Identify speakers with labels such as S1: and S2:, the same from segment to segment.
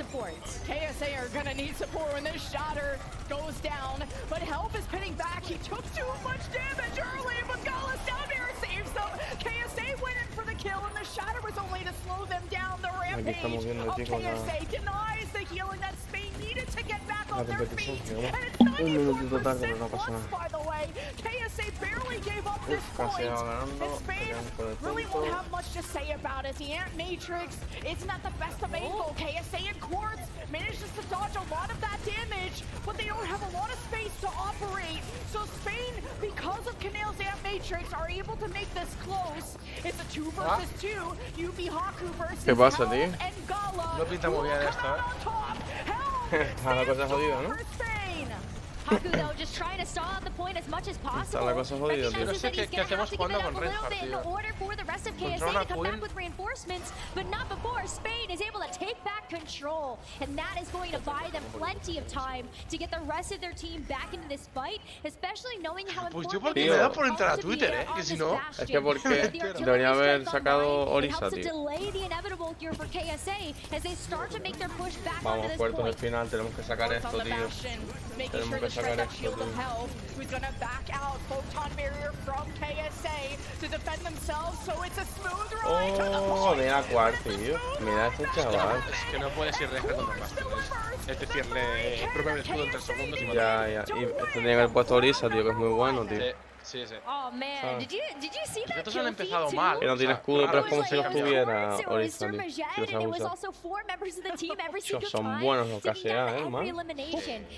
S1: support.
S2: KSA are gonna need support when this shatter goes down, but Help is pinning back. He took too much damage early, but Gala's down here saves them. KSA went in for the kill, and the shatter was only to slow them down. The rampage of KSA denies the healing that Spain needed to get back on their feet, and it's 94% plus, by the way. KSA barely gave up this point, and Spain really won't have much to say about it. The Ant Matrix isn't at the best of angle. KSA and Quartz manages to dodge a lot of that damage, but they don't have a lot of space to operate. So Spain, because of Canale's Ant Matrix, are able to make this close. It's a 2 versus 2. Yubi Haku versus Help and Gala.
S3: No pinta muy bien esto,
S1: La cosa jodida, ¿no? Haku, though, just trying to stall out the point as much as possible.
S3: Yo no sé qué hacemos jugando con Reinhardt, tío.
S1: Contra una Queen. With reinforcements, but not before Spain is able to take back control, and that is going to buy them plenty of time to get the rest of their team back into this fight, especially knowing how
S3: Pues
S1: important
S3: yo porque me da por entrar a Twitter, que si no...
S4: Es que porque debería haber sacado Orisa, tío. Vamos, puertos del final, tenemos que sacar esto, tío. Tenemos que sacar esto, tío. Oh, mira cuál, tío. Mira este chaval.
S3: Es que no puedes ir Reinhardt contra Bastion. Es decirle, propio el escudo en 3 segundos y
S4: Ya. Y esto tenía que haber puesto Orisa, tío, que es muy bueno, tío.
S3: Sí.
S1: Oh man, did you see that?
S3: Estos han empezado mal.
S4: Que no tiene escudo, pero es como si los tuviera Orisa, tío. Si los ha usado. Son buenos los KSA, man.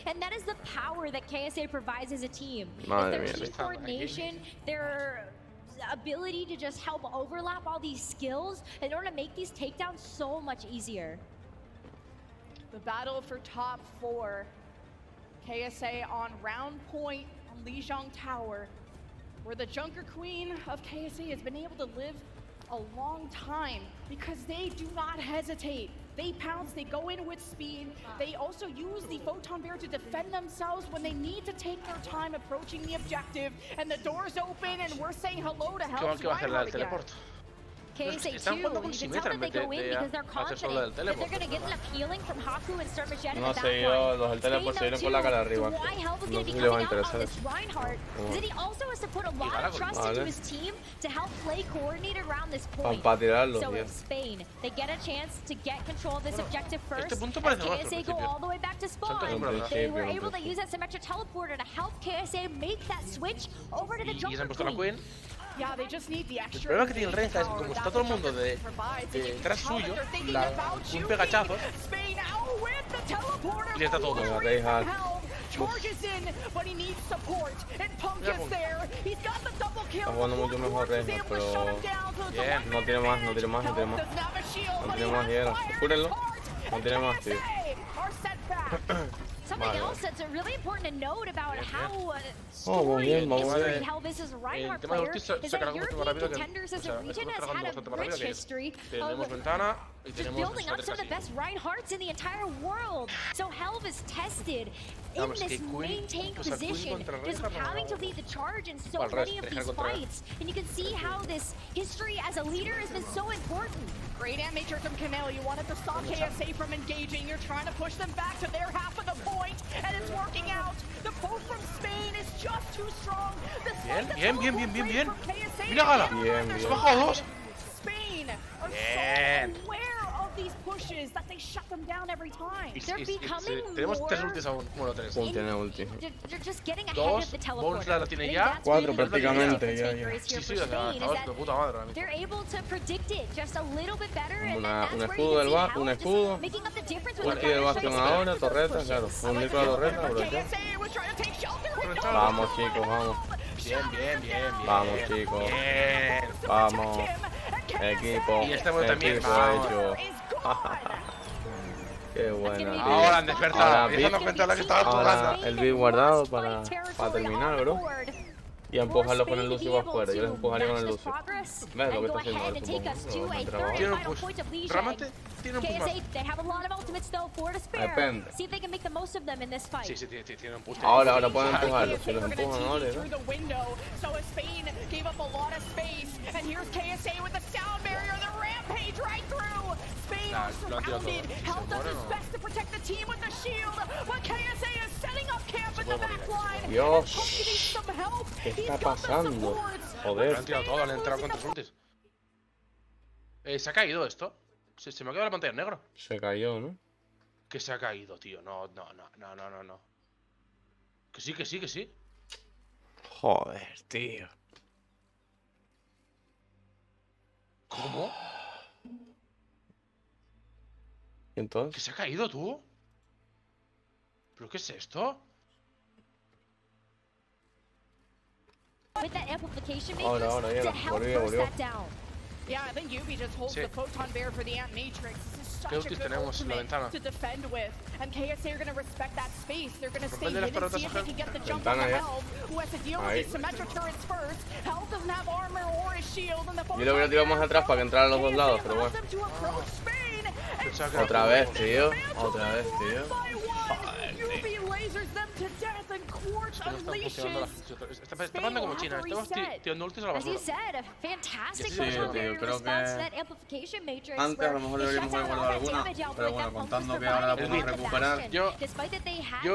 S1: And that is the power that KSA provides as a team.
S4: Madre
S1: Their
S4: mía.
S1: team coordination, their ability to just help overlap all these skills in order to make these takedowns so much easier.
S2: The battle for top 4. KSA on round point on Lijiang Tower, where the Junker Queen of KSA has been able to live a long time because they do not hesitate. They pounce, they go in with speed. They also use the Photon Bear to defend themselves when they need to take their time approaching the objective. And the door's open, and we're saying hello to Help's Reinhardt again.
S1: KSA 2, you can tell that they go in because they're confident that they're going to get enough healing from Haku and Sturmajet in the backline.
S4: Los del teleport se vienen por la cara arriba.
S1: Why Help is going to be
S4: le va a
S1: coming out
S4: interesar
S1: on this Reinhardt is that he also has to put a lot of trust into his team to help play coordinated around this point. So in Spain, they get a chance to get control of this objective first. As KSA go all the way back to spawn. They were able to use that Symmetra teleporter to help KSA make that switch over to the Junker Queen.
S2: Yeah, they just need the extra.
S3: El problema que tiene el Reinhardt es que como está todo el mundo detrás suyo, un pegachazo y le está todo.
S2: Charges in, but he needs support. And Punk gets there. He's got the double kill.
S4: Está jugando mucho mejor Reinhardt, pero no tiene más, no tiene más. No tiene más hielo. Cúrenlo. No tiene más, tío.
S1: Something else that's really important to note about how
S4: bien,
S1: history how this is a Reinhardt player is that European contenders as a region has had a rich history of just building up some of the best Reinhardts in the entire world. So Helv is tested in this main tank position, just having to lead the charge in so many of these fights. And you can see how this history as a leader has been so important.
S2: Great Ant Matrix from Canale. You wanted to stop KSA from engaging. You're trying to push them back to their half of the point, and it's working out. The poke from Spain is just too strong.
S3: Bien. Mira, Gala. Se baja 2.
S2: Spain are so aware of these pushes that they shut them down every time.
S1: They're becoming
S3: Tenemos
S1: more...
S3: 3 ultis aún. Bueno, 3.
S4: Tiene ulti.
S1: They're just getting ahead of the teleporter.
S3: La tiene ya.
S4: 4 prácticamente, ya.
S3: Sí, de puta madre.
S1: They're able to predict it just a little bit better, and
S4: Un escudo del bar, un escudo. Ulti del Bastion ahora, torreta, claro. Un micro de torreta, bro. Vamos, chicos, vamos.
S3: Bien.
S4: Vamos, chicos. Vamos. Equipo.
S3: Y este también.
S4: Hecho. Qué buena.
S3: Ahora han despertado. Empiezan a cuenta la que estaba jugando.
S4: Ahora el beat guardado para terminar, bro. Y empujarlo con el Lucio afuera. Yo les empujaría con el Lucio. ¿Ves lo que está haciendo él?
S3: Tiene un push. Realmente tiene un push más.
S4: Depende.
S3: Sí, tiene un push.
S4: Ahora pueden empujarlo. Si los empujan ahora, Dios, ¿qué está pasando? Joder.
S3: Le han tirado todo, le han entrado con 3 ultis. ¿Se ha caído esto? Se me ha quedado la pantalla en negro.
S4: Se cayó, ¿no?
S3: Que se ha caído, tío. No. Que sí.
S4: Joder, tío.
S3: ¿Cómo?
S4: ¿Y entonces?
S3: ¿Que se ha caído, tú? ¿Pero qué es esto?
S4: Ahora, ya, volvió.
S2: Yeah, I think Yubi just holds the photon bear for the ant matrix. This is such a good ultimate to defend with. And KSA are going to respect that space. They're going to stay hidden, see if they can get the jump on the Helv, who has to deal with these symmetric turrets first. Helv doesn't have armor or a shield, and the photon
S4: Yo lo hubiera tirado más atrás para que entrara a los dos lados, pero bueno. Otra vez, tío. Joder, tío.
S3: Está pasando como China. Estamos tirando ultis a la basura.
S4: Sí, tío, creo que antes a lo mejor deberíamos haber guardado alguna, pero bueno, contando que ahora la podemos recuperar.
S3: Yo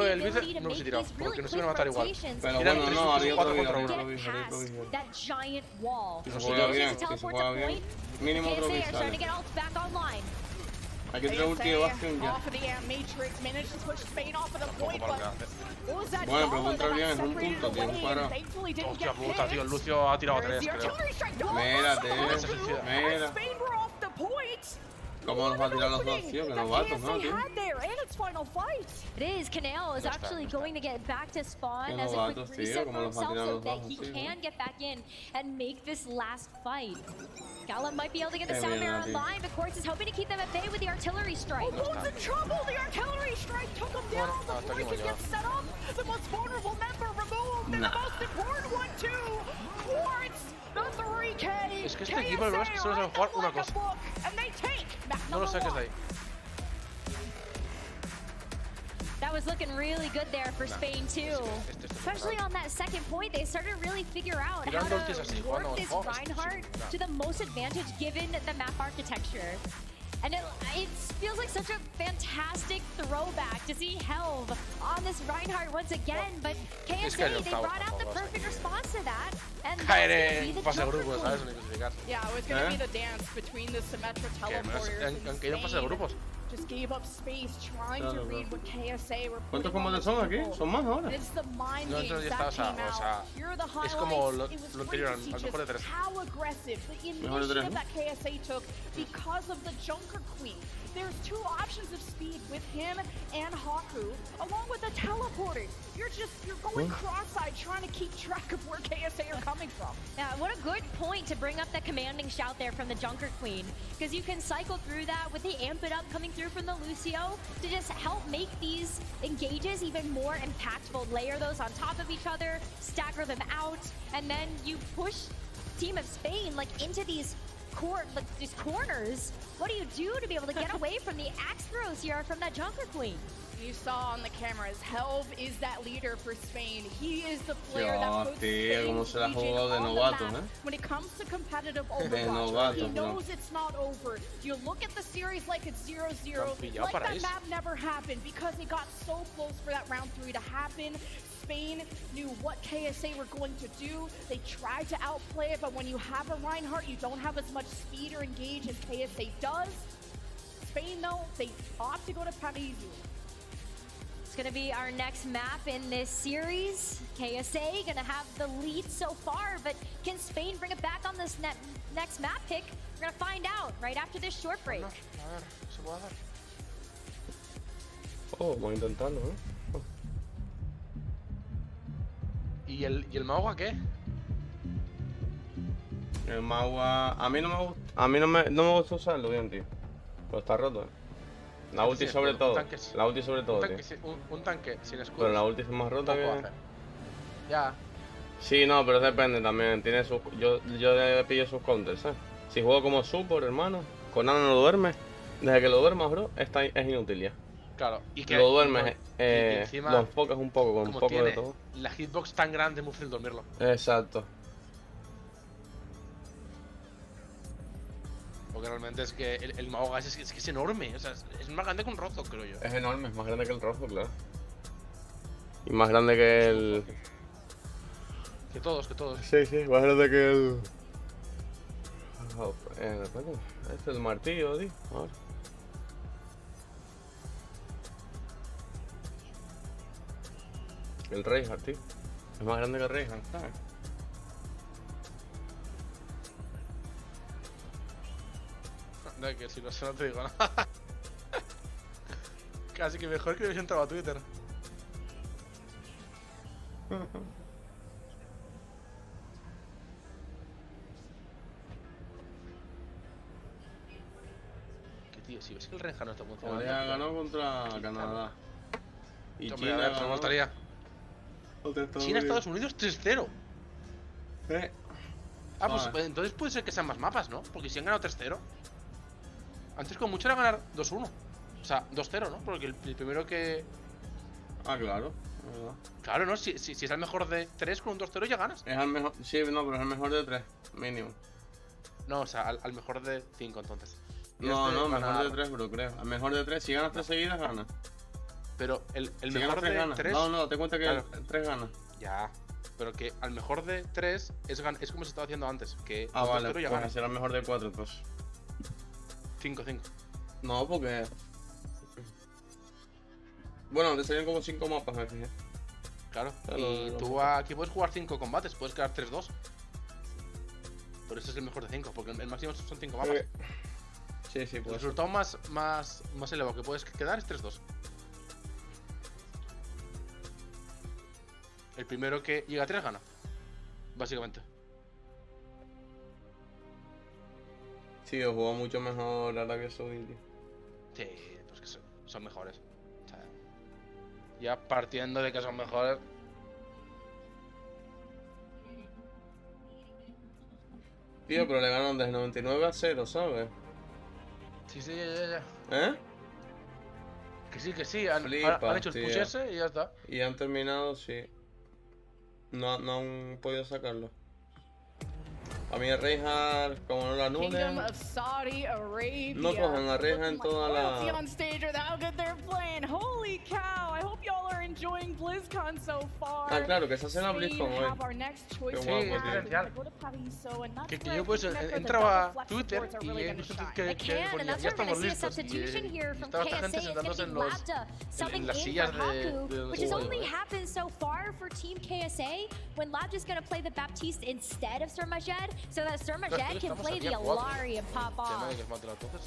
S3: el bit no los he tirado, porque nos iban a matar igual.
S4: Pero bueno, no, haría otro vídeo. Si se juega bien, mínimo otro vídeo sale. Hay que tirar ulti de Bastion ya. Bueno, pero contra bien es un punto, tío, un cuadrado.
S3: Hostia puta, tío, el Lucio ha tirado 3, creo.
S4: Mírate, mira. ¿Cómo nos va a tirar los dos, tío? Que novatos, ¿no, tío?
S1: It is. Canal is actually going to get back to spawn as a quick reset for himself so that he can get back in and make this last fight. Gallop might be able to get the sound mirror online, but Quartz is hoping to keep them at bay with the artillery strike.
S2: Almost in trouble! The artillery strike took him down! The break gets set up! The most vulnerable member removed! And the most important one too! Quartz! The 3K!
S3: Es que este equipo el problema es que solo saben jugar una cosa. No lo saques de ahí.
S1: That was looking really good there for Spain too. Especially on that second point, they started to really figure out how to work this Reinhardt to the most advantage given the map architecture. And it feels like such a fantastic throwback to see Helv on this Reinhardt once again, but KSA, they brought out the perfect response to that. And
S3: caer en fase de grupos, ¿sabes?
S2: Yeah, it was going to be the dance between the symmetric teleporters and Spain. Just gave up space trying to read what KSA were.
S4: ¿Cuántos combates son aquí? ¿Son más ahora?
S2: It's the mind
S3: No,
S2: games
S3: entonces ya
S2: that
S3: está,
S2: came out. Here are the
S3: es como
S2: highlights.
S3: lo
S2: It was
S3: anterior,
S2: great to
S3: al
S2: see
S3: mejor de
S2: just
S3: 3.
S2: how aggressive the initiative that KSA took because of the Junker Queen. There's 2 options of speed with him and Haku, along with the teleporters. You're going cross-eyed trying to keep track of where KSA are coming from.
S1: Yeah, what a good point to bring up the commanding shout there from the Junker Queen, because you can cycle through that with the amp it up coming through from the Lucio to just help make these engages even more impactful. Layer those on top of each other, stagger them out, and then you push Team of Spain like into these corners. What do you do to be able to get away from the axe throws here from that Junker Queen?
S2: You saw on the cameras, Helv is that leader for Spain. He is the player that puts Spain's region on the map. When it comes to competitive Overwatch, he knows it's not over. You look at the series like it's 0-0, like that map never happened because it got so close for that round 3 to happen. Spain knew what KSA were going to do. They tried to outplay it, but when you have a Reinhardt, you don't have as much speed or engage as KSA does. Spain, though, they opt to go to Parisian.
S1: It's going to be our next map in this series. KSA going to have the lead so far, but can Spain bring it back on this next map pick? We're going to find out right after this short break.
S4: Oh, voy a intentarlo, ¿eh?
S3: ¿Y el Magua qué?
S4: El Magua... A mí no me gusta usarlo bien, tío. Pero está roto, La ulti sobre todo. La ulti sobre todo, tío.
S3: Un tanque sin escudo.
S4: Pero la ulti es más rota que...
S3: Ya.
S4: Sí, no, pero depende también. Tiene sus... Yo le pillo sus counters, ¿sabes? Si juego como support, hermano, con Ana no lo duermes. Desde que lo duermas, bro, es inútil ya.
S3: Claro, y que
S4: lo duermes, lo enfocas un poco con un poco de todo.
S3: La hitbox tan grande es muy fácil dormirlo.
S4: Exacto.
S3: Porque realmente es que el Mahogas es que es enorme, o sea, es más grande que un rozo, creo yo.
S4: Es enorme, es más grande que el rozo, claro. Y más grande que el...
S3: Que todos.
S4: Sí, más grande que el... Este es el martillo, tío. A ver. El Reinhardt, tío. Es más grande que el Reinhardt, ¿sabes?
S3: No, que si no sé, no te digo nada. Casi que mejor que hubiese entrado a Twitter. Que tío, si ves que el Renja no está funcionando.
S4: Corea ganó contra Canadá. Y
S3: Hombre,
S4: China
S3: a ver,
S4: ganó
S3: me gustaría. China, Estados Unidos 3-0. Ah, pues entonces puede ser que sean más mapas, ¿no? Porque si han ganado 3-0. Antes con mucho era ganar 2-1. O sea, 2-0, ¿no? Porque el primero que...
S4: Ah, claro.
S3: Claro, ¿no? Si es el mejor de 3 con un 2-0 ya ganas.
S4: Es el mejor... Sí, no, pero es el mejor de 3, mínimo.
S3: No, o sea, al mejor de 5 entonces. Y
S4: No,
S3: este
S4: mejor
S3: ganar...
S4: de 3, bro, creo. Al mejor de 3, si ganas 3 seguidas, ganas.
S3: Pero el
S4: Si
S3: mejor de
S4: ganas
S3: 3...
S4: No, te cuenta que
S3: claro.
S4: 3 ganas.
S3: Ya. Pero que al mejor de 3 es como se estaba haciendo antes. Que
S4: Ah,
S3: con
S4: vale,
S3: 2-0 ya
S4: pues
S3: ganas.
S4: será el mejor de 4, pues.
S3: 5-5.
S4: No, porque... Bueno, te salían como 5 mapas, me fijé.
S3: Claro.
S4: Claro,
S3: Y tú aquí puedes jugar 5 combates, puedes quedar 3-2. Por eso es el mejor de 5, porque el máximo son 5 mapas.
S4: Sí,
S3: El
S4: pues.
S3: resultado más elevado que puedes quedar es 3-2. El primero que llega a 3 gana. Básicamente.
S4: Sí, os jugó mucho mejor Arabia Saudita.
S3: Sí, pues que son mejores. O sea, ya partiendo de que son mejores.
S4: Tío, pero le ganaron desde 99-0, ¿sabes?
S3: Sí, ya.
S4: ¿Eh?
S3: Que sí. Han hecho el push ese y ya está.
S4: Y han terminado, sí. No han podido sacarlo. A mí el Reinhardt, como no la anulen, no cojan a Reinhardt en toda la... Ah, claro, que se hace la BlizzCon hoy. Qué
S3: Sí,
S4: guapo,
S3: es diferencial. Que yo pues entraba a Twitter y he visto que ponía, ya estamos listos. Y estaba esta gente sentándose en las sillas de
S1: which has only happened so far for Team KSA when Lab is going to play the Baptiste instead of Surmajed so that Surmajed can play the Alari and pop off.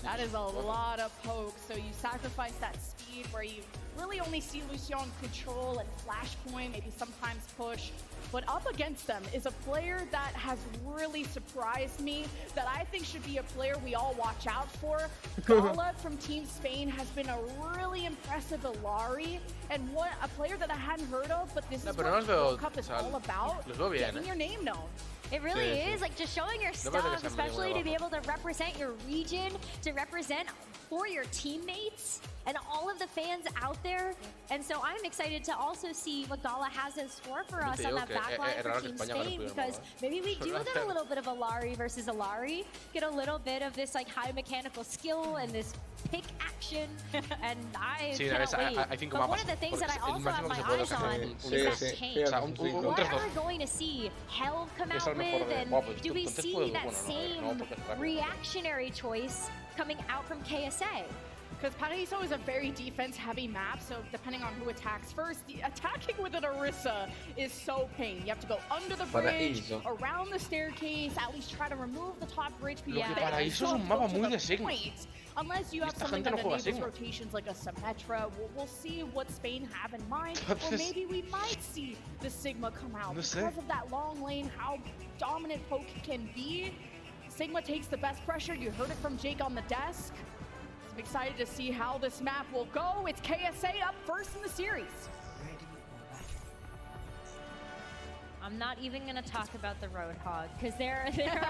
S2: That is a lot of poke, so you sacrifice that speed where you really only see Lucian control and flashpoint, maybe sometimes push. But up against them is a player that has really surprised me, that I think should be a player we all watch out for. Gala from Team Spain has been a really impressive Alari, and what a player that I hadn't heard of, but this is what the World Cup is all about, getting your name known.
S1: It really is, like just showing your stuff, especially to be able to represent your region, to represent for your teammates and all of the fans out there. And so I'm excited to also see what Gala has in store for us on that backline for Team Spain, because maybe we do get a little bit of Alari versus Alari, get a little bit of this like high mechanical skill and this pick action, and I cannot wait. But one of the things that I also have my eyes on is that change. What are we going to see Helv come out with, and do we see that same reactionary choice coming out from KSA?
S2: Because Paraíso is a very defense-heavy map, so depending on who attacks first, attacking with an Orisa is so pain. You have to go under the bridge, around the staircase, at least try to remove the top bridge.
S3: Paraíso es un mapa muy de Sigma.
S2: Unless you have something that enables rotations like a Symmetra, we'll see what Spain have in mind, or maybe we might see the Sigma come out because of that long lane, how dominant Poke can be. Sigma takes the best pressure. You heard it from Jake on the desk. I'm excited to see how this map will go. It's KSA up first in the series.
S1: I'm not even going to talk about the Roadhog because they're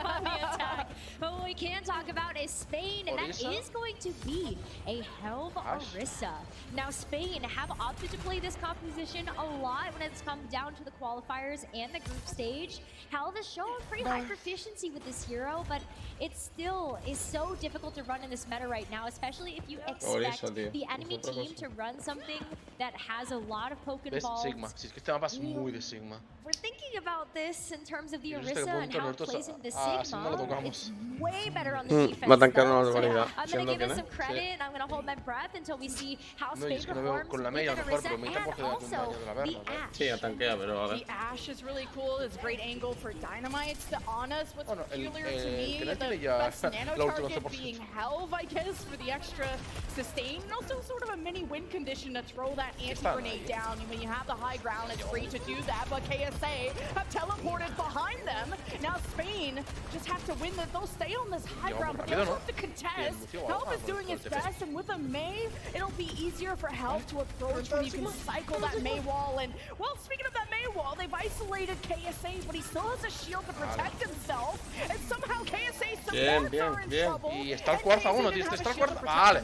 S1: on the attack. But what we can talk about is Spain, and that is going to be a Helve Orisa. Now, Spain have opted to play this composition a lot when it's come down to the qualifiers and the group stage. Helve has shown pretty high proficiency with this hero, but it still is so difficult to run in this meta right now, especially if you expect the enemy team to run something that has a lot of poke involved.
S3: Sigma. Si es que este mapa es muy de Sigma.
S1: We're thinking about this in terms of the Orisa and how it plays into the Sigma. It's way better on the defense. I'm going to give it some credit, and I'm going to hold my breath until we see how Spain performs with an Orisa, and also the Ashe.
S2: The Ashe is really cool. It's a great angle for Dynamites to on us. What's peculiar to me, the best nano target being Helve, I guess, for the extra sustain, and also sort of a mini win condition to throw that anti-grenade down. When you have the high ground, it's great to do that, but KSA have teleported behind them. Now Spain just have to win they'll stay on this high ground, but they'll have to contest. Helve is doing its best, and with a Mei, it'll be easier for Helve to approach when you can cycle that Mei wall. And, well, speaking of that Mei wall, they've isolated KSA, but he still has a shield to protect himself, and somehow KSA supports are in trouble.
S3: Y está el cuarzo a uno, tío, está el cuarzo. Vale.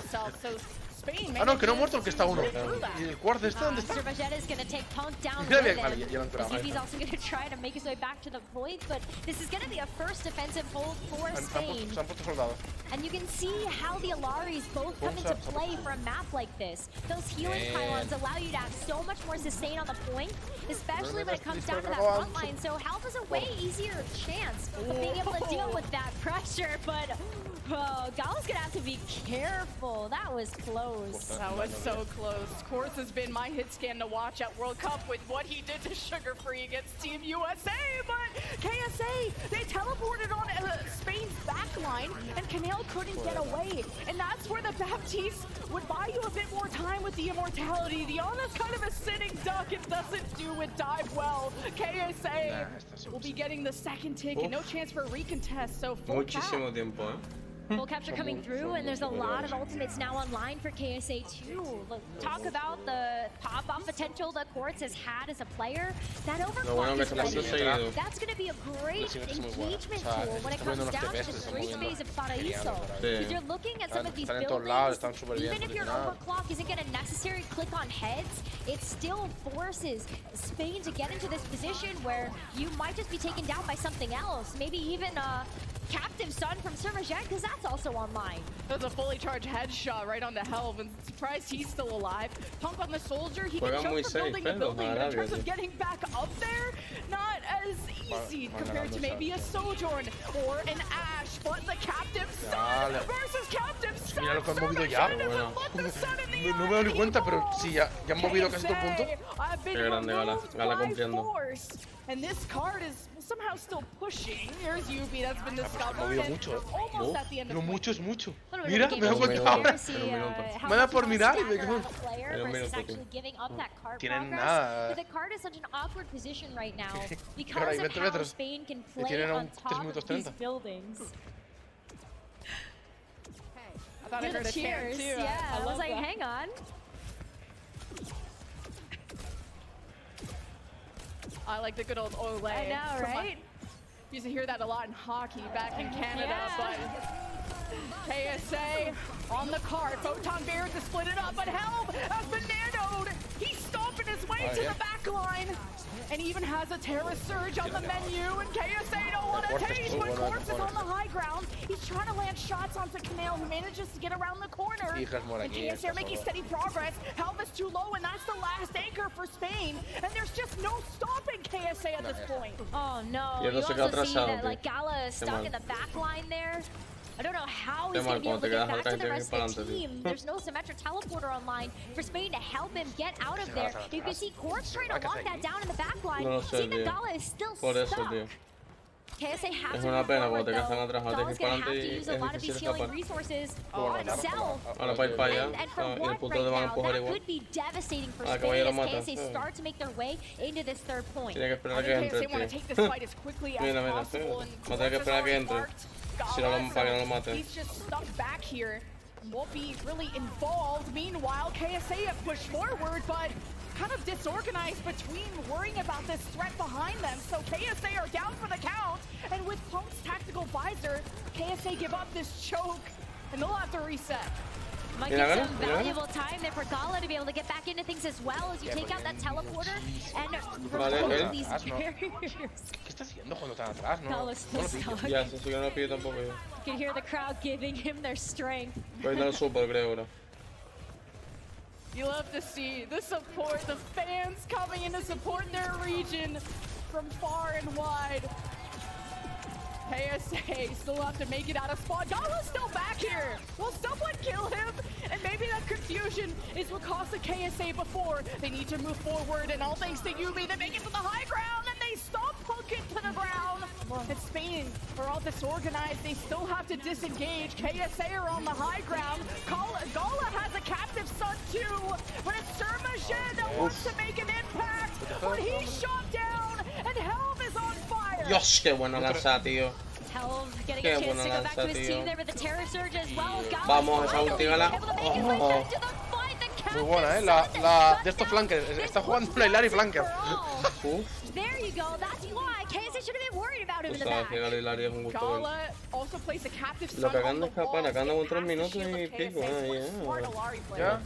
S3: Ah, no, que no ha muerto el que está uno. ¿Y el cuarzo este dónde está?
S1: Is going to take Punk down
S3: Mira
S1: with
S3: bien, vale, ya lo he entrado.
S1: He's also going to try to make his way back to the point, but this is going to be a first defensive hold for Spain.
S3: Se han puesto soldados.
S1: And you can see how the Alaris both come into play for a map like this. Those healing pylons allow you to have so much more sustain on the point, especially when it comes down to that front line. So Helve has a way easier chance of being able to deal with that pressure, but Gala's going to have to be careful. That was close.
S2: That was so close. Course has been my hit scan to watch at World Cup with what he did to Sugar Free against Team USA, but KSA, they teleported on Spain's backline, and Canale couldn't get away. And that's where the Baptiste would buy you a bit more time with the immortality. The Ana's kind of a sitting duck. It doesn't do it dive well. KSA will be getting the second ticket. No chance for a recontest, so full cap.
S1: Full capture coming through, and there's a lot of ultimates now online for KSA too. Look, talk about the pop-off potential that Quartz has had as a player. That overclock is that's going to be a great engagement tool when it comes down to the great phase of Paraíso. Because you're looking at some of these buildings, even if your overclock isn't going to necessarily click on heads, it still forces Spain to get into this position where you might just be taken down by something else. Maybe even Captive Son from Surmajet, because that's also online.
S2: That's a fully charged headshot right onto Helve, and surprised he's still alive. Punk on the soldier, he can choke for building the building, but in terms of getting back up there, not as easy compared to maybe a Sojourn or an Ashe, but the Captive Son versus Captive Son.
S3: Mira lo que han movido ya. No me doy cuenta, pero sí, ya han movido casi todo el punto.
S4: Qué grande Gala cumpliendo.
S2: And this card is somehow still pushing. Here's UB that's been discovered.
S3: Mucho.
S2: Almost at the end of
S3: Pero
S2: the
S3: mucho es mucho. Mira, me doy cuenta ahora. Me da por mirar y me quedo. Tienen nada.
S1: The card is such an awkward position right now because of how Spain can play on top of these buildings.
S2: I thought I heard a cheers too.
S1: Yeah, I was like, hang on.
S2: I like the good old Ole.
S1: I know, right?
S2: Used to hear that a lot in hockey back in Canada, but KSA on the card. Photon Bears to split it up, but Helve has been nanoed. He's stomping his way to the back line. And even has a Terra Surge on the menu, and KSA don't want to taste, but Corpse is on the high ground. He's trying to land shots onto Canale, who manages to get around the corner. And KSA are making steady progress. Helve is too low, and that's the last anchor for Spain. And there's just no stopping KSA at this point.
S1: Oh no, you also see that like Gala is stuck in the back line there. I don't know how he's going to be able to get back to the rest of the team. There's no Symmetra teleporter online for Spain to help him get out of there. You can see Quartz trying to lock that down in the back line. See that Gala is still stuck. KSA has to move forward though. Gala's going to have to use a lot of these healing resources on itself. And for one right now, that could be devastating for Spain as KSA start to make their way into this third point.
S2: I think KSA want to take this fight as quickly as possible. And Quartz is already marked. He's just stuck back here. won't be really involved. Meanwhile, KSA have pushed forward, but kind of disorganized between worrying about this threat behind them. So KSA are down for the count, and with Punk's tactical visor, KSA give up this choke, and they'll have to reset.
S1: Might get some valuable time there for Gala to be able to get back into things as well as you take out that teleporter and remove these barriers.
S3: ¿Qué está haciendo cuando está atrás? No,
S1: Gala's still stuck.
S4: Ya, eso sí que no lo pillo tampoco yo.
S1: You can hear the crowd giving him their strength.
S4: Voy a dar super, creo, ahora.
S2: You love to see the support, the fans coming in to support their region from far and wide. KSA still have to make it out of spawn. Gala's still back here. Will someone kill him? And maybe that confusion is what cost the KSA before. They need to move forward, and all thanks to Yubi, they make it to the high ground, and they stomp Punk into the ground. And Spain are all disorganized. They still have to disengage. KSA are on the high ground. Gala has a captive son too, but it's Surmagen that wants to make an impact. But he's shot down, and Helm is on fire.
S4: Dios, qué buena lanza, tío.
S1: Getting a chance to go back to his team there with the Terror Surge as well.
S4: Vamos, esa última la...
S3: Muy buena, la de estos flankers. Está jugando una Hilary flanker.
S1: There you go. That's why KSA should have been worried about him in the back.
S4: Hilary es un gusto ver. Lo que acaban de escapar, acaban con 3 minutos y pico.
S3: Ya.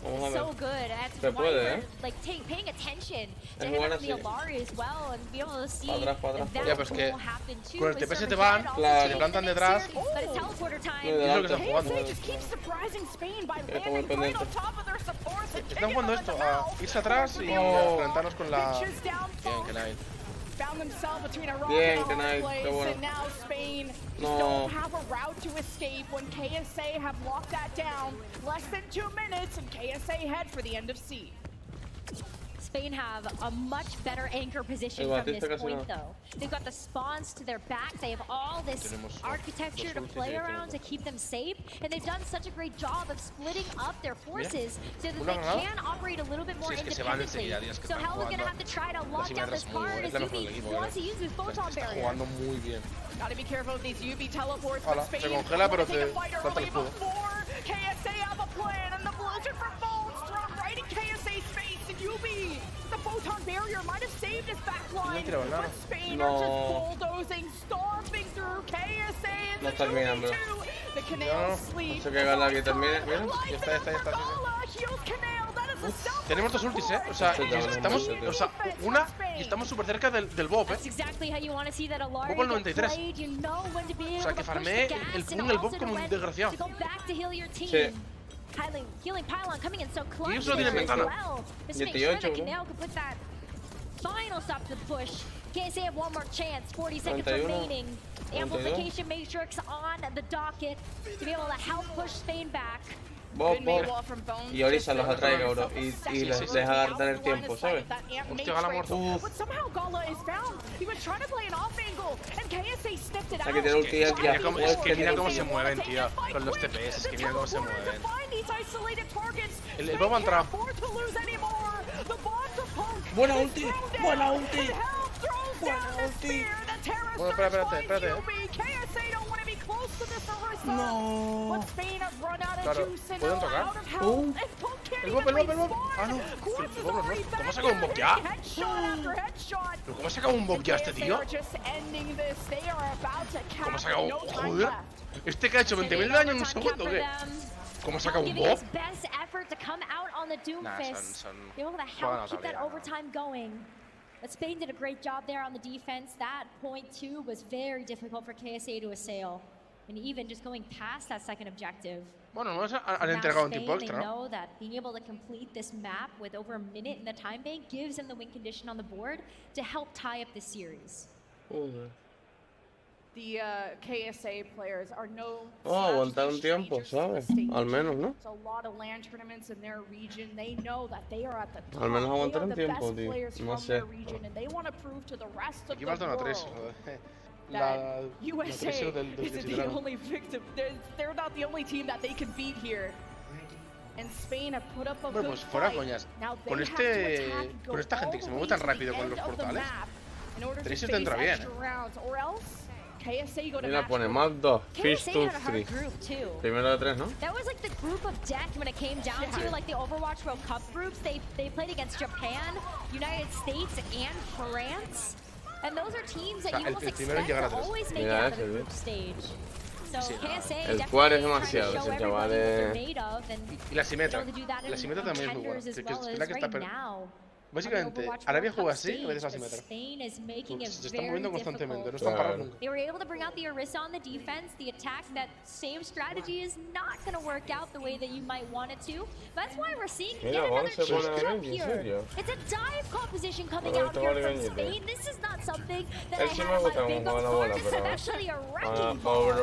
S4: Vamos a ver.
S1: So good.
S4: Se puede,
S1: like paying attention to him and the Hilary as well, and be able to see
S4: atrás.
S3: Ya, pues que con el TP se te van, se plantan detrás.
S1: But it's teleporter time.
S3: Es lo que están jugando. Están jugando esto, a irse atrás y plantarnos con la... Bien, que nice.
S4: Bien, que nice, qué bueno.
S2: No. Don't have a route to escape when KSA have locked that down. Less than 2 minutes, and KSA head for the end of C.
S1: Spain have a much better anchor position from this point, though. They've got the spawns to their back. They have all this architecture to play around to keep them safe, and they've done such a great job of splitting up their forces so that they can operate a little bit more independently. So Hell is going to have to try to lock down this card as Yubi wants to use his photon barrier.
S3: Jugando muy bien.
S2: Gotta be careful of these UV teleports.
S3: Hola, se congela, pero te falta el escudo.
S2: KSA have a plan, and the blizzard from Bones thrown right in KSA's face, and UV, the photon barrier might have saved his backline, but Spain are just bulldozing, stomping through KSA and the 2v2. The Canal sleep.
S4: Eso que Gala que termine, mira.
S3: Ya está. Tenemos 2 ultis, o sea, estamos, una y estamos súper cerca del Bob, Bob al 93. O sea, que farmé el Bob como un desgraciado.
S4: Sí.
S3: Y eso tiene ventana.
S4: 18,
S1: Final stop to the push. KSA have one more chance. 40 seconds remaining. Amplification matrix on the docket to be able to help push Spain back.
S4: Bob. Y Orisa los atraiga, bro. Y les deja tener tiempo, ¿sabes?
S3: Hostia, Gala muerto.
S4: Hay que tener ulti ya.
S3: Es que mira cómo se mueven, tío. Con los TPS, es que mira cómo se mueven. El Bob ha entrado.
S4: Buena ulti.
S3: Bueno, espérate.
S4: No.
S3: Claro, ¿pueden tocar? El Bob. Ah, no. El Bob no. ¿Cómo ha sacado un Bob ya? ¿Pero cómo ha sacado un Bob ya este tío? ¿Cómo ha sacado? Joder. Este que ha hecho 20.000 de daño en un segundo, ¿qué? ¿Cómo ha sacado un Bob? Nah, son
S1: But Spain did a great job there on the defense. That point 2 was very difficult for KSA to assail. And even just going past that second objective.
S3: Bueno, no han entregado un tiempo extra,
S1: ¿no? They know that being able to complete this map with over a minute in the time bank gives them the win condition on the board to help tie up the series.
S2: The KSA players are no.
S4: Aguantar un tiempo, ¿sabes? Al menos, ¿no?
S2: A lot of LAN tournaments in their region. They know that they are at the top.
S4: Al menos aguantar un tiempo, tío. No sé.
S2: And they want to prove to the rest of
S3: the
S2: world.
S3: La
S2: USA is the only victim. They're not the only team that they can beat here. And Spain have put up a
S3: bueno, pues fuera coñas. Con esta gente que se mueve tan rápido con los portales, Tracer te entra bien,
S4: Mira, pone map 2, Fish to 3. Primero de 3, ¿no?
S1: That was like the group of death when it came down to like the Overwatch World Cup groups. They played against Japan, United States, and France. And those are teams that you almost expect to always make it out of the group stage. So KSA
S4: el cuadro es demasiado, ese chaval es...
S3: Y la simetra también es muy buena. Que espera que está básicamente, Arabia juega así y veces la simetra. Se están moviendo constantemente, no están parados nunca.
S1: They were able to bring out the Orisa on the defense, the attack. That same strategy is not going to work out the way that you might want it to. That's why we're seeing yet another change up here. It's a dive composition coming out here from Spain. This is not something that I had my big ups for. This is actually a wrecking ball.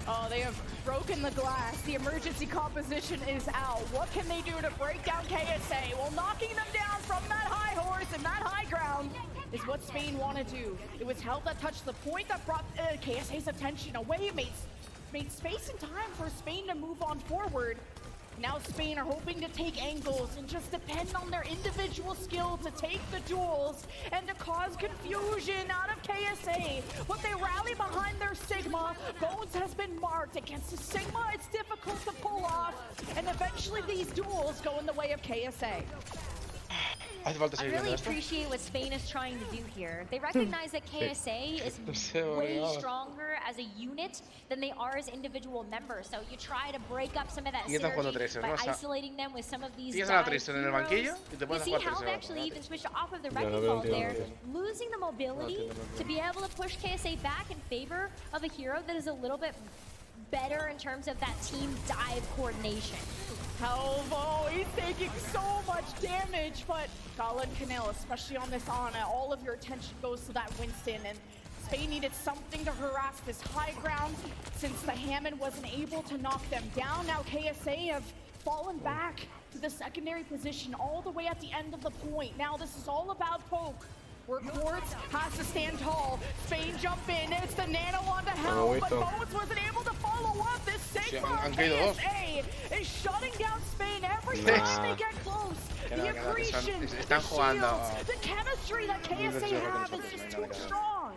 S2: Oh, they have broken the glass. The emergency composition is out. What can they do to break down KSA? Well, knocking them down from that high horse and that high ground is what Spain want to do. It was Help that touched the point that brought KSA's attention away, made space and time for Spain to move on forward. Now Spain are hoping to take angles and just depend on their individual skill to take the duels and to cause confusion out of KSA. But they rally behind their Sigma. Bones has been marked. Against the Sigma, it's difficult to pull off. And eventually these duels go in the way of KSA.
S1: I really appreciate what Spain is trying to do here. They recognize that KSA is way stronger as a unit than they are as individual members. So you try to break up some of that synergy by isolating them with some of these guys. You see Help actually even switched off of the wrecking ball there, losing the mobility to be able to push KSA back in favor of a hero that is a little bit better in terms of that team dive coordination.
S2: Oh, he's taking so much damage, but Gala and Canel, especially on this Ana, all of your attention goes to that Winston, and Spain needed something to harass this high ground since the Hammond wasn't able to knock them down. Now KSA have fallen back to the secondary position all the way at the end of the point. Now this is all about poke. Where Quartz has to stand tall. Spain jump in. It's the nano on to Help, but Bones wasn't able to follow up. This Sigma KSA is shutting down Spain every time they get close. The accretion, the shields, the chemistry that KSA have is just too strong.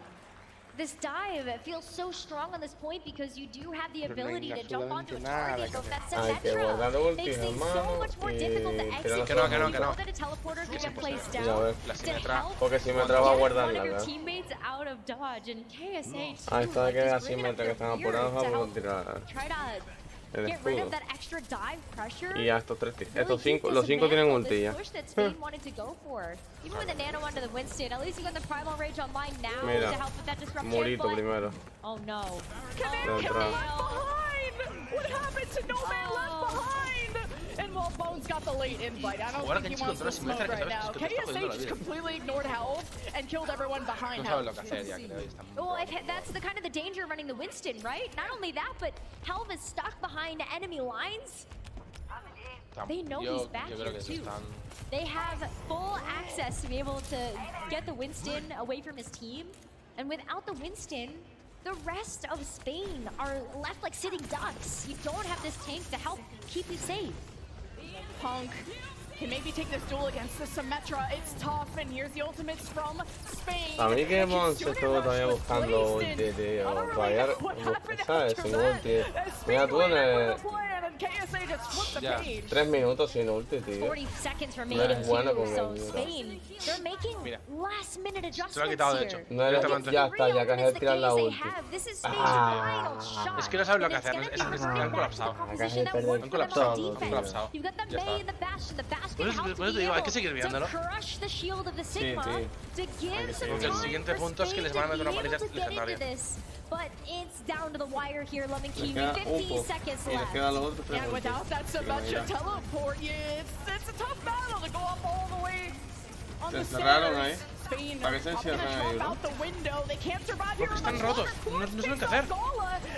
S1: This dive feels so strong on this point because you do have the ability to jump onto a target, but that Symmetra makes things so much more difficult to execute. You know that a teleporter can get placed down to help one of your teammates out of dodge, and KSA just really have to try to get rid of that extra dive pressure.
S4: Y a estos los cinco tienen ulti ya.
S1: Even with the nano onto the Winston, at least you got the primal rage online now
S4: Mira,
S1: to help with that disruption.
S4: Morito primero.
S1: Oh no.
S2: Canel left behind! What happened to No Man left behind? And well, Bones got the late invite. I don't think he wants to smoke right now. KSA just completely ignored Help and killed everyone behind Help.
S1: Well, that's the kind of the danger running the Winston, right? Not only that, but Help is stuck behind enemy lines. They know he's back here too. They have full access to be able to get the Winston away from his team. And without the Winston, the rest of Spain are left like sitting ducks. You don't have this tank to help keep you safe.
S2: Punk can maybe take this duel against the Symmetra. It's tough, and here's the ultimates from Spain.
S4: A mí que hemos estado todavía buscando ulti, o fallar, ¿sabes? Sin ulti. Mira tú ya, 3 minutos sin ulti, tío. No eres bueno con el
S1: Mira,
S3: se lo ha quitado de hecho.
S4: No eres, ya está, ya que has tirado la ulti.
S3: Es que no sabes lo que hacer, es que han colapsado. Han colapsado. Ya está. Por eso te digo, hay que seguir viéndolo.
S4: Sí,
S3: porque el siguiente punto es que les van a meter una paliza legendaria.
S1: But it's down to the wire here, Lemon King.
S4: 15
S1: seconds left.
S2: And without that Symmetra teleport, it's a tough battle to go up all the way on the stairs. Spain are probably gonna jump out the window. They can't survive here.
S3: Están rotos, no saben qué hacer.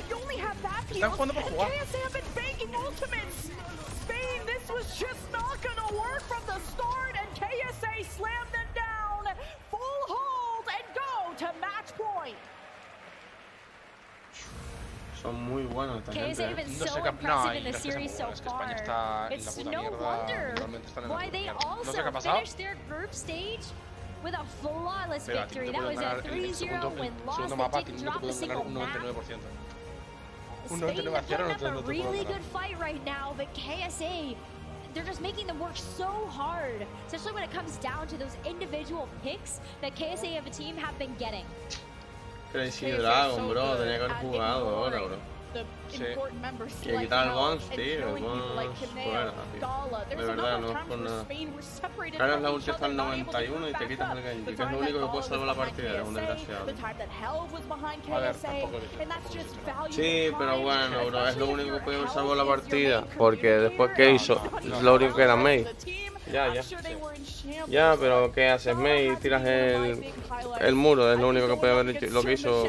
S2: You only have that
S3: Están jugando por jugar.
S2: KSA have been banking ultimates. Spain, this was just not gonna work from the start, and KSA slammed them down. Full hold and go to match point.
S4: Son muy buenos esta gente.
S3: No sé qué es que España está en la puta mierda. Realmente están en la puta mierda. No sé qué ha pasado.
S1: with a flawless victory. That was a 3-0 win loss that didn't drop a single map. Spain have put up a really good fight right now, but KSA, they're just making them work so hard, especially when it comes down to those individual picks that KSA of a team have been getting.
S4: Crazy Dragon, bro, tenía que haber jugado ahora, bro. Sí. Que quitar el bounce, tío, el bounce fuera, tío. De verdad, no es por nada. Cargas la ulti hasta el 91 y te quitas el Genji, que es lo único que puede salvar la partida, eres un desgraciado.
S3: A ver, tampoco he visto.
S4: Sí, pero bueno, bro, es lo único que puede haber salvado la partida. Porque después, ¿qué hizo? Es lo único que era Mei. Ya, pero ¿qué haces, Mei? Tiras el muro, es lo único que puede haber hecho, lo que hizo.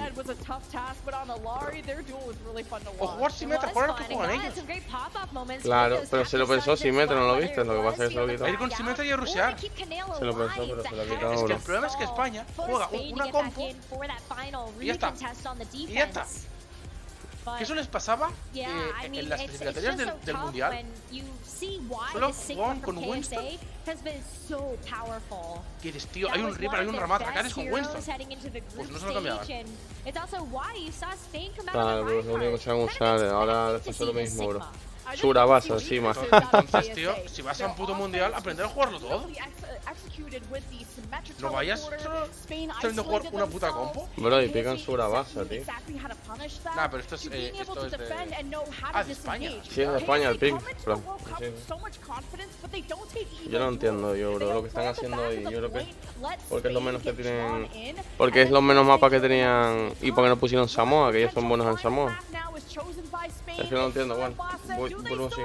S3: O jugar Symmetra, jugar a lo que juegan ellos.
S4: Claro, pero se lo pensó Symmetra, ¿no lo viste? Lo que pasa es que se lo quitó.
S3: Ir con Symmetra y a rushear.
S4: Se lo pensó, pero se lo ha quitado.
S3: Es que el problema es que España juega una compo y ya está. Y ya está. Que eso les pasaba en las clasificatorias del Mundial. Solo jugaban con Winston. ¿Qué dices, tío? Hay un Reaper, hay un Ramatra, ¿qué haces con Winston? Pues no se lo cambiaban.
S4: Claro, pero es lo único que se van a usar. Ahora después es lo mismo, bro. Surabasa, sí, más.
S3: Entonces, tío, si vas a un puto mundial, aprender a jugarlo todo. No vayas solo sabiendo jugar una puta compo.
S4: Bro, y pican Surabasa, tío.
S3: Nah, pero esto es de... Ah, de España.
S4: Sí, es de España el pick, bro. Sí. Yo no entiendo, bro, lo que están haciendo ahí. Yo creo que... Porque es lo menos que tienen... Porque es lo menos mapas que tenían... Y porque no pusieron Samoa, que ellos son buenos en Samoa. Es que no entiendo, bueno, vuelvo así.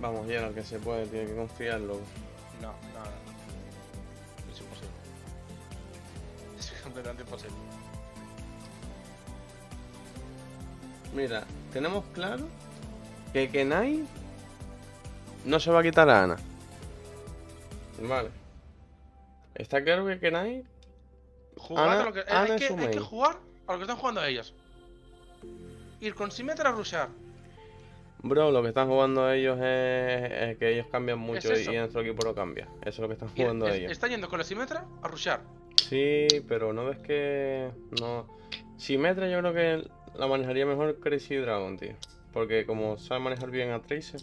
S4: Vamos, Gerard, que se puede, tiene que confiarlo.
S3: No. Es imposible. Es completamente imposible.
S4: Mira, tenemos claro que Kenai no se va a quitar a Ana. Vale. Está claro que Kenai...
S3: Jugad a lo que... hay que jugar a lo que están jugando ellos. Ir con Symmetra a rushear.
S4: Bro, lo que están jugando ellos es que ellos cambian mucho y nuestro equipo no cambia. Eso es lo que están jugando ellos.
S3: Están yendo con la Symmetra a rushear.
S4: Sí, pero no ves que... No. Symmetra yo creo que la manejaría mejor Crazy Dragon, tío. Porque como sabe manejar bien a Tracer,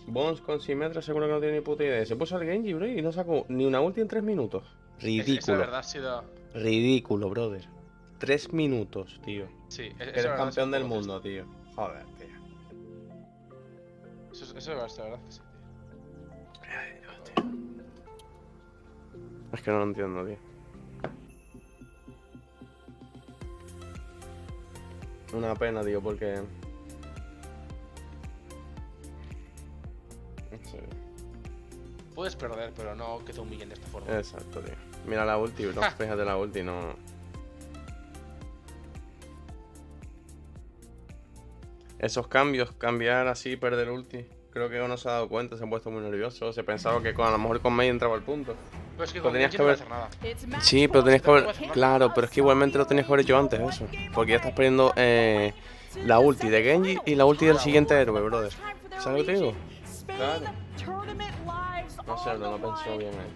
S4: Bones con Symmetra seguro que no tiene ni puta idea. Se puso al Genji, bro, y no sacó ni una ulti en 3 minutos. Ridículo.
S3: Eso de verdad ha sido...
S4: Ridículo, brother. 3 minutos, tío.
S3: Sí,
S4: eres campeón del mundo, tío. Joder, tío.
S3: Eso es verdad que sí,
S4: tío. Es que no lo entiendo, tío. Una pena, tío, porque
S3: puedes perder, pero no que te humillen de esta forma.
S4: Exacto, tío. Mira la ulti, bro. Fíjate la ulti, no. Esos cambios, cambiar así, perder ulti. Creo que uno se ha dado cuenta, se ha puesto muy nervioso. Se pensaba que a lo mejor con Mei entraba al punto.
S3: Pero es que
S4: Pero
S3: con
S4: tenías
S3: Genji
S4: que
S3: no
S4: haber...
S3: puedes hacer nada.
S4: Sí, pero tenías que haber... Claro, pero es que igualmente lo tenías que haber hecho antes, eso. Porque ya estás perdiendo la ulti de Genji y la ulti del siguiente héroe, brother. ¿Sabes lo que te digo? Claro. No sé, no lo pensó bien ahí.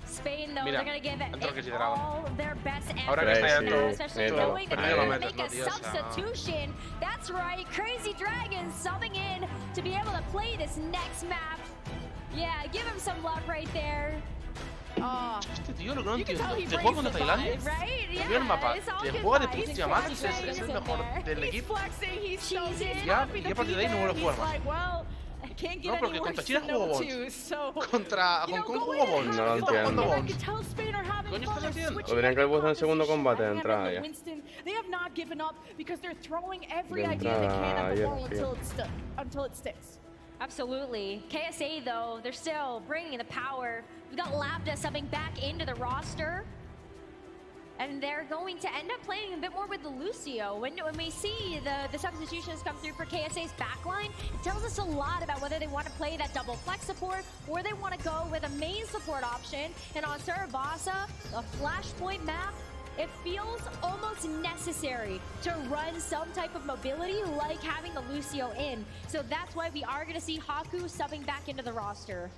S1: Spain, though,
S3: Mira,
S1: they're going to give
S3: entró que sí,
S1: it all their best
S3: ahora que está
S1: effort,
S3: dentro,
S1: especially
S4: sí,
S1: knowing that they're
S3: perdió
S1: going
S3: la
S1: to make a
S3: meta, tío,
S1: substitution. That's right, Crazy Dragon subbing in to be able to play this next map. Yeah, give him some love right there.
S3: Este tío lo que no entiendo. Te juega contra Tailandia. Te veo el mapa. Te juega de putos diamantes. Es el mejor del equipo. Ya, y a partir de ahí no vuelve a jugar más. No, porque contra China jugó Bones. Contra Hong Kong jugó Bones.
S4: No lo entiendo.
S3: ¿Coño estás haciendo?
S4: Lo tenían que haber puesto en segundo combate de entrada ya.
S2: De
S4: entrada ya,
S2: until it sticks.
S1: Absolutely. KSA, though, they're still bringing the power. We've got Lambda subbing back into the roster. And they're going to end up playing a bit more with the Lucio. When we see the substitutions come through for KSA's backline, it tells us a lot about whether they want to play that double flex support or they want to go with a main support option. And on Sarabasa, a flashpoint map, it feels almost necessary to run some type of mobility like having the Lucio in. So that's why we are going to see Haku subbing back into the roster.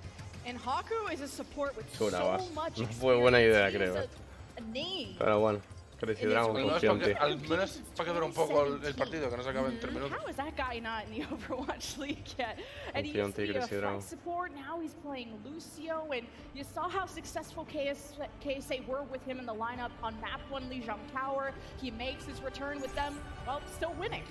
S2: And Haku is a support with
S4: Una
S2: so
S4: base.
S2: much
S4: No fue buena idea, creo.
S2: a name.
S4: Pero bueno, Crazy Dragon confió en ti.
S3: Al menos para que dure un poco el partido, que no se acabe en 3 minutos.
S2: How is that guy not in the Overwatch League yet? And
S4: Confío en
S2: he
S4: ti,
S2: used to be a
S4: Crazy Dragon.
S2: flex support, now he's playing Lucio, and you saw how successful KSA were with him in the lineup on map 1 Lijiang Tower. He makes his return with them, well, still winning.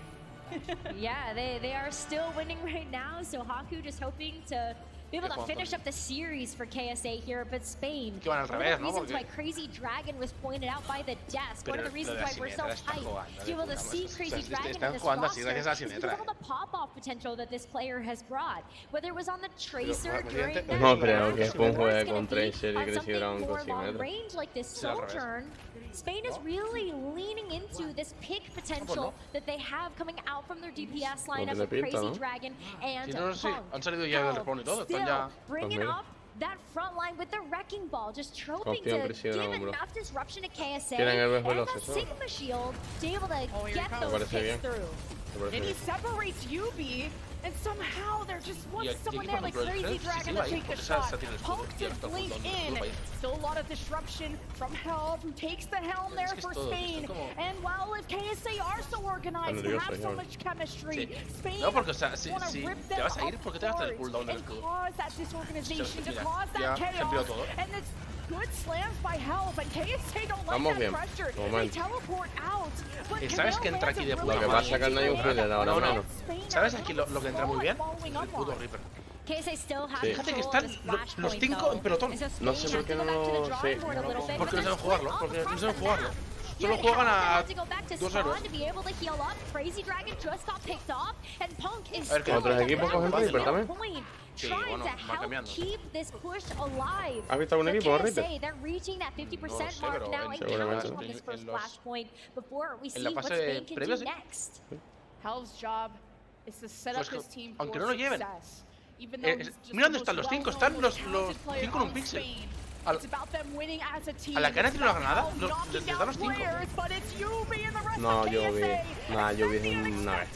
S1: Yeah, they are still winning right now, so Haku just hoping to be able to finish up the series for KSA here, but Spain.
S3: Que van al revés, ¿no?
S1: One of the reasons why Crazy Dragon was pointed out by the desk. One of the reasons why we're so hyped to be able to see Crazy Dragon in this roster is because of the pop-off potential that this player has brought. Whether it was on the Tracer during that
S4: No creo que
S1: match,
S4: Spain
S1: or
S4: juegue
S1: it's
S4: con
S1: gonna be
S4: Tracer y
S1: on
S4: Crazy
S1: something
S4: Dragon
S1: more
S4: con
S1: long
S4: Simetro.
S1: range like this Sojourn. Spain is really leaning into this pick potential that they have coming out from their DPS lineup of Crazy Dragon and
S3: Han salido ya del respawn y todo. Están ya...
S1: bringing up that front line with the wrecking ball, just troping to give enough disruption to KSA and that Sigma shield to be able to get those hits through.
S2: And he separates UB, and somehow there just was someone there like Crazy Dragon to take the shot. Punk did blink in. Still a lot of disruption from Helm, who takes the helm there for Spain. And while if KSA are so organized and have so much chemistry, Spain want to rip them apart and cause that disorganization, to cause that chaos. And it's good slams by Helm, but KSA don't like that pressure. They teleport out.
S3: ¿Sabes qué entra aquí de puta
S4: Lo que pasa es que no hay un healer ahora menos.
S3: ¿Sabes aquí lo que entra muy bien? El puto Reaper. Fíjate que están los 5 en pelotón.
S4: No sé por qué no lo sé.
S3: Porque no saben jugarlo. Porque no saben jugarlo. Solo juegan a 2 héroes.
S1: A ver,
S3: ¿qué
S4: otros equipos cogen Reaper también?
S3: Sí, bueno, va cambiando.
S4: ¿Has visto algún equipo con Reaper?
S3: En la fase previa sí. Aunque no lo lleven. Mira dónde están los 5. Están los 5 en un pixel. A la que han tirado la granada, les dan los 5.
S4: No, yo vi. Nah, yo vi una vez.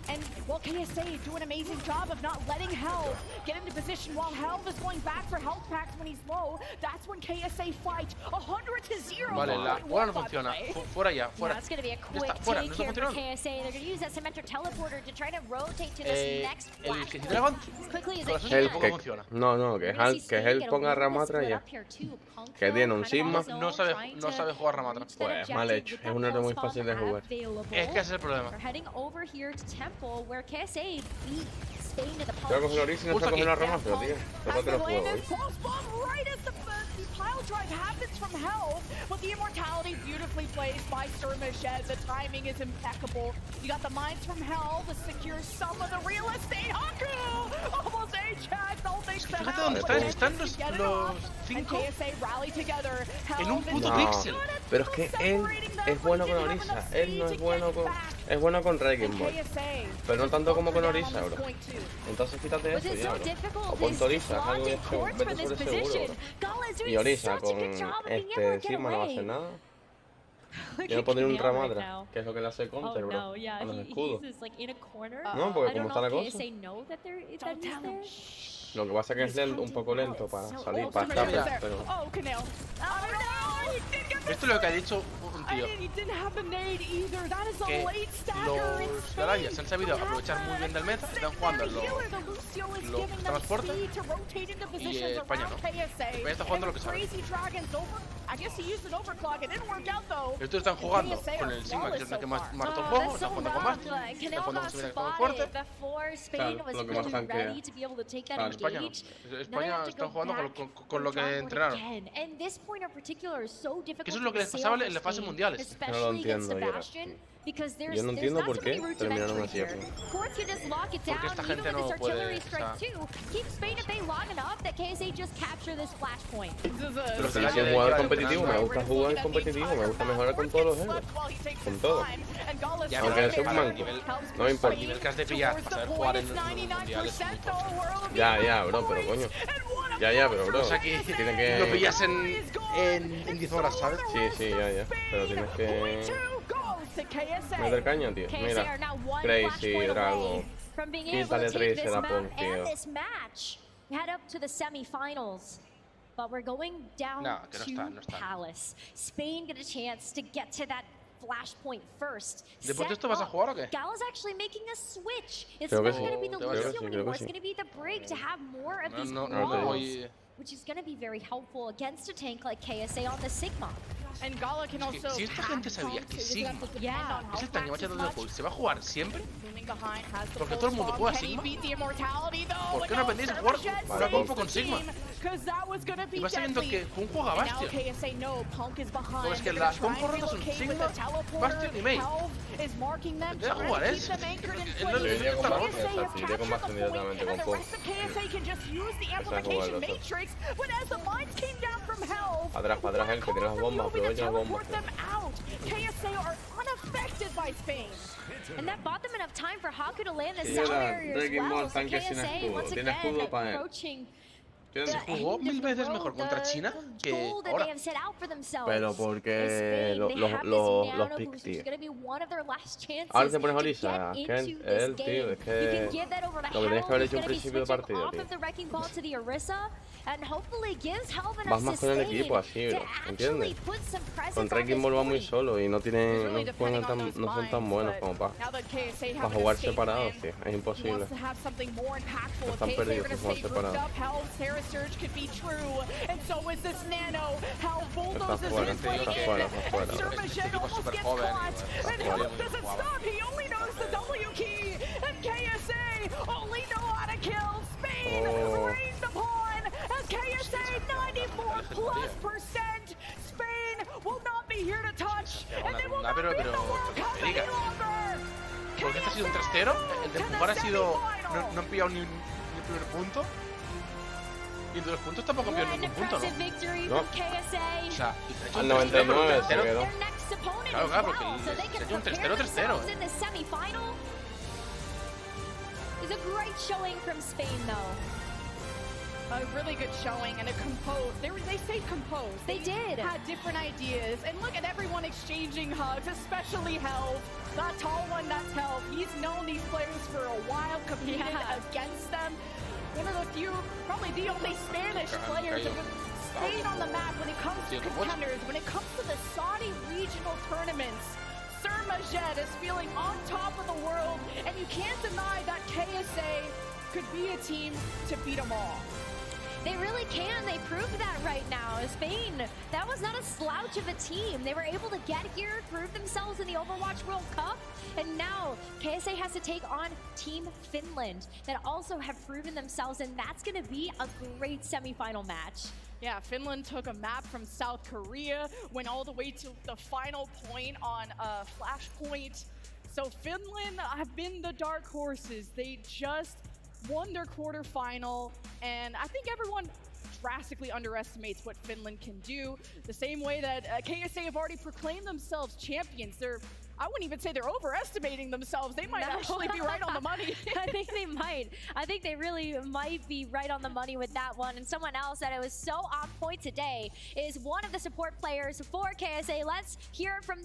S2: And well, KSA do an amazing job of not letting Helm get into position while Helm is going back for health packs when he's low. That's when KSA fight 100-0.
S3: Vale, la bola no funciona. Fuera ya, fuera.
S1: That's going to be a quick take here for KSA. They're going to use that Symmetric Teleporter to try to rotate to this next flashpoint as quickly as they can.
S4: No, que Hel ponga Ramatra ya. Que tiene un Sigma.
S3: No sabe jugar Ramatra.
S4: Pues mal hecho. Es un héroe muy fácil de jugar.
S3: Es que ese es el problema.
S1: example where KSA beat Spain to the punch.
S4: Te voy a coger la orilla y no te voy a coger la rama, pero tío, tócate los juegos, ¿eh?
S2: Right as the pile drive happens from hell, but the immortality beautifully placed by Surmashed. The timing is impeccable. You got the mines from hell to secure some of the real estate. Haku! Almost Ajax, all thanks to
S3: Fíjate
S2: hell.
S3: dónde están los 5 en un puto pixel.
S4: Pero es que él es bueno con Orisa, él no es bueno con... Es bueno con Wrecking Ball, pero no tanto como con Orisa, bro. Entonces quítate eso ya, bro. O ponte Orisa, haz algo de hecho, vete sobre seguro, bro. Y Orisa con este Sigma no va a hacer nada. Quiero poner un Ramadra, que es lo que le hace counter, bro, a los escudos. No, porque como está la cosa. Lo que pasa es que es lento, un poco lento para salir, para escapar, pero...
S3: Esto es lo que ha dicho un tío. Que los Galayas se han sabido aprovechar muy bien del meta, están jugando lo que está más fuerte, y España no. España está jugando lo que sabe. Estos están jugando con el Sigma, que es el que más mata el juego, están jugando con Bastion, están jugando con Sigma, que es más fuerte.
S4: Claro, lo que más tanquea.
S3: Claro, España están jugando con lo que entrenaron. Eso es lo que les pasaba en las fases mundiales.
S4: No lo entiendo, Gerard. Yo no entiendo por qué terminaron así aquí.
S3: Porque esta gente no puede...
S4: Pero si quieren jugar competitivo, me gusta jugar competitivo, me gusta mejorar con todos los héroes. Con todo. Aunque es un manco, no me importa.
S3: El nivel que has de pillar para saber jugar en los mundiales es muy top.
S4: Ya, bro, pero coño. Ya, pero bro,
S3: O sea que
S4: tiene que...
S3: lo pillas en 10 horas, ¿sabes?
S4: Sí, ya. Pero tienes que... meter caña, tío. Mira, Crazy, Drago. Quítale 3 a la pon, tío.
S1: But we're going down
S3: No, que no
S1: to
S3: está.
S1: Palace. Spain get a chance to get to that flashpoint first.
S3: ¿Después de esto vas a jugar o qué?
S1: Gala's actually making a switch. It's
S4: Creo que
S1: not
S4: sí.
S1: going to be the
S3: Creo que sí,
S1: Lucio anymore. It's going to be the break to have more of these balls, which is going to be very helpful against a tank like KSA on the Sigma.
S2: And Gala can also
S3: Si esta gente sabía que Sigma es el tanque más chetado del juego y se va a jugar siempre, porque todo el mundo juega Sigma, ¿por qué no aprendéis a jugar una compo con Sigma? Y vas sabiendo que Punk juega Bastion. Pues es que las compo rotas son Sigma, Bastion y Mei. Vete a jugar eso.
S4: Yo iría con Bastion, o sea, iría con Bastion directamente con Punk. Atrás, él que tiene las bombas, aprovecha las bombas.
S1: And that bought them enough time for Haku to land the
S4: Sí,
S1: sound
S4: era
S1: barrier as
S4: Wrecking
S1: well.
S4: Ball,
S1: So
S4: tanque sin
S1: KSA
S4: escudo.
S1: once
S4: Tiene
S1: again
S4: escudo para él.
S1: approaching
S3: Se jugó 1000 veces mejor contra China que ahora.
S4: Pero porque los picks, tío. Ahora te pones Orisa, que él, tío, es que lo que tenías que haber hecho en principio de partido, tío. Vas más con el equipo así, bro, ¿entiendes? Con Wrecking Ball va muy solo y no son tan buenos como para jugar separados, tío. Es imposible. Están perdidos si juegan separados.
S2: Surge could be true, and so is this Nano. Hell bulldozes his way in, and Surmashed almost gets caught, and Hell doesn't stop, he only knows the W key, and KSA only know how to kill. Spain raised upon, and KSA 94+%. Spain will not be here to touch, and they will not be in the World Cup any longer.
S3: Porque este ha sido un 3-0, el de empujar ha sido... no han pillado ni el primer punto. Y entre los puntos tampoco pierde ningún punto, ¿no?
S4: No.
S3: O sea,
S4: al 99 se quedó.
S3: Claro, porque se ha hecho un 3-0.
S1: It's a great showing from Spain, though.
S2: A really good showing and a composed. They stayed composed.
S1: They did.
S2: Had different ideas. And look at everyone exchanging hugs, especially Hell. That tall one, that's Hell. He's known these players for a while, competed against them. One of the few, probably the only Spanish players who have stayed on the map when it comes to contenders, when it comes to the Saudi regional tournaments. Surmashed is feeling on top of the world, and you can't deny that KSA could be a team to beat them all.
S1: They really can. They proved that right now. Spain, that was not a slouch of a team. They were able to get here, prove themselves in the Overwatch World Cup, and now KSA has to take on Team Finland that also have proven themselves, and that's going to be a great semifinal match.
S2: Yeah, Finland took a map from South Korea, went all the way to the final point on Flashpoint. So Finland have been the dark horses. They just won their quarterfinal, and I think everyone drastically underestimates what Finland can do. The same way that KSA have already proclaimed themselves champions. I wouldn't even say they're overestimating themselves. They might actually be right on the money.
S1: I think they might. I think they really might be right on the money with that one. And someone else that it was so on point today is one of the support players for KSA. Let's hear it from them.